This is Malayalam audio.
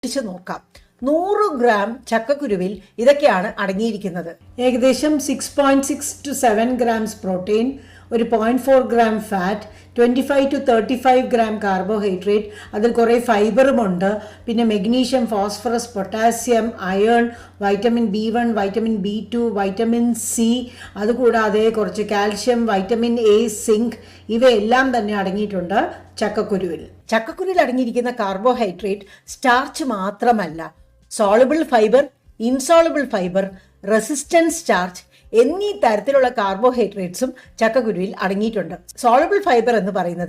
നോക്കാം. 100 ഗ്രാം ചക്കക്കുരുവിൽ ഇതൊക്കെയാണ് അടങ്ങിയിരിക്കുന്നത്. ഏകദേശം 6.6 to 7 grams പ്രോട്ടീൻ, ഒരു 0.4 gram fat, 25 to 35 gram carbohydrate, അതിൽ കുറേ ഫൈബറുമുണ്ട്. പിന്നെ magnesium, phosphorus, potassium, iron, vitamin B1, vitamin B2, vitamin C, അതുകൂടാതെ കുറച്ച് കാൽഷ്യം, വൈറ്റമിൻ എ, സിങ്ക്, ഇവയെല്ലാം തന്നെ അടങ്ങിയിട്ടുണ്ട് ചക്കക്കുരുവിൽ. ചക്കക്കുരുവിൽ അടങ്ങിയിരിക്കുന്ന കാർബോഹൈഡ്രേറ്റ് സ്റ്റാർച്ച് മാത്രമല്ല, soluble fibre, insoluble fibre, resistance starch എന്നീ തരത്തിലുള്ള കാർബോഹൈഡ്രേറ്റ്സും ചക്കക്കുരുവിൽ അടങ്ങിയിട്ടുണ്ട്. സോളുബിൾ ഫൈബർ എന്ന് പറയുന്നത്